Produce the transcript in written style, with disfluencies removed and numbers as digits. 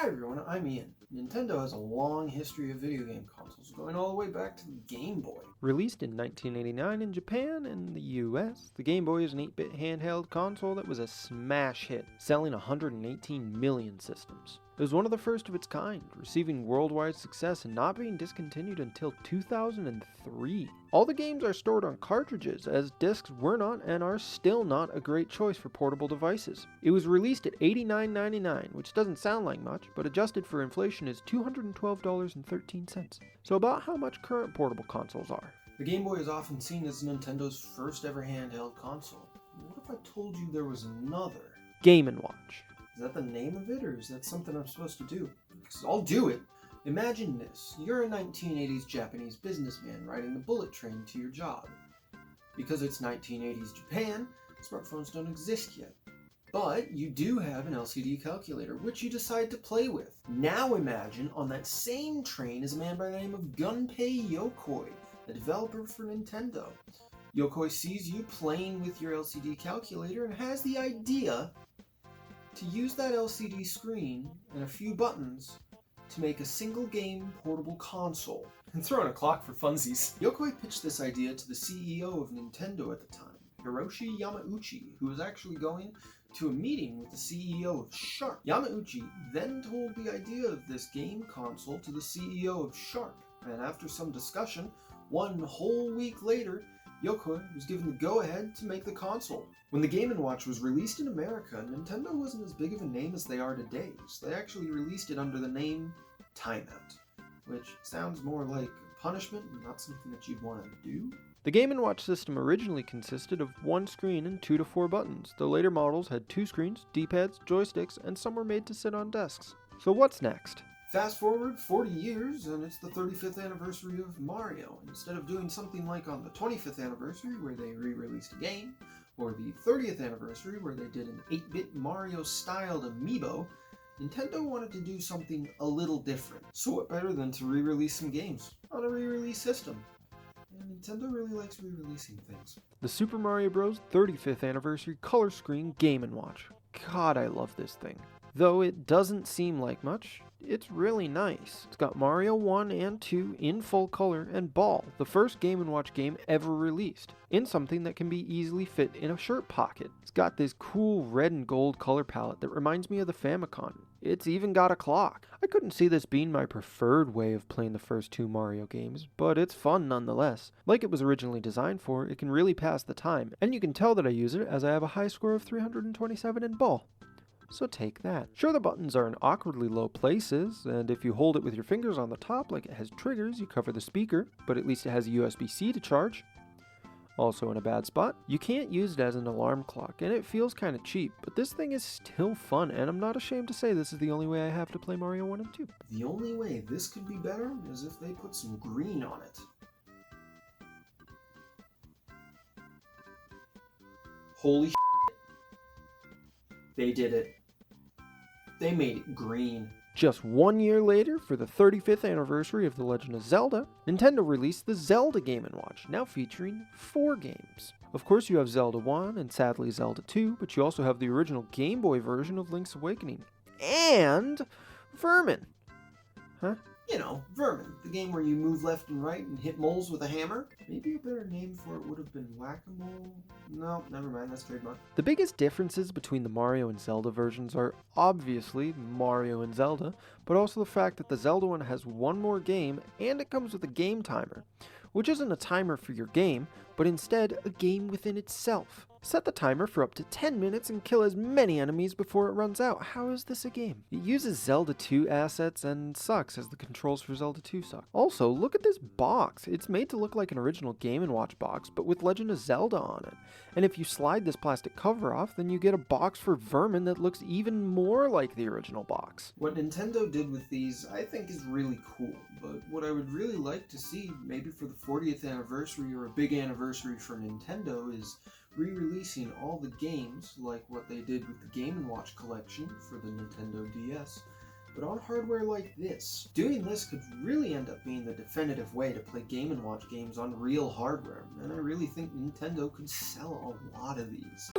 Hi everyone, I'm Ian. Nintendo has a long history of video game consoles, going all the way back to the Game Boy. Released in 1989 in Japan and the US, the Game Boy is an 8-bit handheld console that was a smash hit, selling 118 million systems. It was one of the first of its kind, receiving worldwide success and not being discontinued until 2003. All the games are stored on cartridges, as discs were not and are still not a great choice for portable devices. It was released at $89.99, which doesn't sound like much, but adjusted for inflation is $212.13. So about how much current portable consoles are. The Game Boy is often seen as Nintendo's first ever handheld console. What if I told you there was another? Game & Watch. Is that the name of it, or is that something I'm supposed to do? Because I'll do it. Imagine this. You're a 1980s Japanese businessman riding the bullet train to your job. Because it's 1980s Japan, smartphones don't exist yet. But you do have an LCD calculator, which you decide to play with. Now imagine on that same train is a man by the name of Gunpei Yokoi, the developer for Nintendo. Yokoi sees you playing with your LCD calculator and has the idea to use that LCD screen and a few buttons to make a single game portable console and throw in a clock for funsies. Yokoi pitched this idea to the CEO of Nintendo at the time, Hiroshi Yamauchi, who was actually going to a meeting with the CEO of Sharp. Yamauchi then told the idea of this game console to the CEO of Sharp, and after some discussion, one whole week later, Yokoi was given the go-ahead to make the console. When the Game & Watch was released in America, Nintendo wasn't as big of a name as they are today, so they actually released it under the name Timeout, which sounds more like punishment and not something that you'd want to do. The Game & Watch system originally consisted of one screen and 2 to 4 buttons. The later models had 2 screens, D-pads, joysticks, and some were made to sit on desks. So what's next? Fast forward 40 years, and it's the 35th anniversary of Mario. Instead of doing something like on the 25th anniversary, where they re-released a game, or the 30th anniversary, where they did an 8-bit Mario-styled amiibo, Nintendo wanted to do something a little different. So what better than to re-release some games on a re-release system? And Nintendo really likes re-releasing things. The Super Mario Bros. 35th anniversary color screen Game & Watch. God, I love this thing. Though it doesn't seem like much, it's really nice. It's got Mario 1 and 2 in full color and Ball, the first Game & Watch game ever released, in something that can be easily fit in a shirt pocket. It's got this cool red and gold color palette that reminds me of the Famicom. It's even got a clock. I couldn't see this being my preferred way of playing the first 2 Mario games, but it's fun nonetheless. Like it was originally designed for, it can really pass the time, and you can tell that I use it as I have a high score of 327 in Ball. So take that. Sure, the buttons are in awkwardly low places, and if you hold it with your fingers on the top like it has triggers, you cover the speaker, but at least it has a USB-C to charge. Also in a bad spot, you can't use it as an alarm clock, and it feels kinda cheap, but this thing is still fun, and I'm not ashamed to say this is the only way I have to play Mario 1 and 2. The only way this could be better is if they put some green on it. Holy shit. They did it. They made it green. Just 1 year later, for the 35th anniversary of The Legend of Zelda, Nintendo released the Zelda Game & Watch, now featuring 4 games. Of course you have Zelda 1 and sadly Zelda 2, but you also have the original Game Boy version of Link's Awakening. And Vermin. Huh? You know, Vermin, the game where you move left and right and hit moles with a hammer. Maybe a better name for it would have been Whack-A-Mole? No, never mind, that's trademark. The biggest differences between the Mario and Zelda versions are obviously Mario and Zelda, but also the fact that the Zelda one has one more game and it comes with a game timer, which isn't a timer for your game, but instead a game within itself. Set the timer for up to 10 minutes and kill as many enemies before it runs out. How is this a game? It uses Zelda 2 assets and sucks as the controls for Zelda 2 suck. Also, look at this box. It's made to look like an original Game & Watch box, but with Legend of Zelda on it. And if you slide this plastic cover off, then you get a box for Vermin that looks even more like the original box. What Nintendo did with these, I think, is really cool, but what I would really like to see, maybe for the 40th anniversary or a big anniversary for Nintendo, is re-releasing all the games like what they did with the Game & Watch collection for the Nintendo DS, but on hardware like this. Doing this could really end up being the definitive way to play Game & Watch games on real hardware, and I really think Nintendo could sell a lot of these.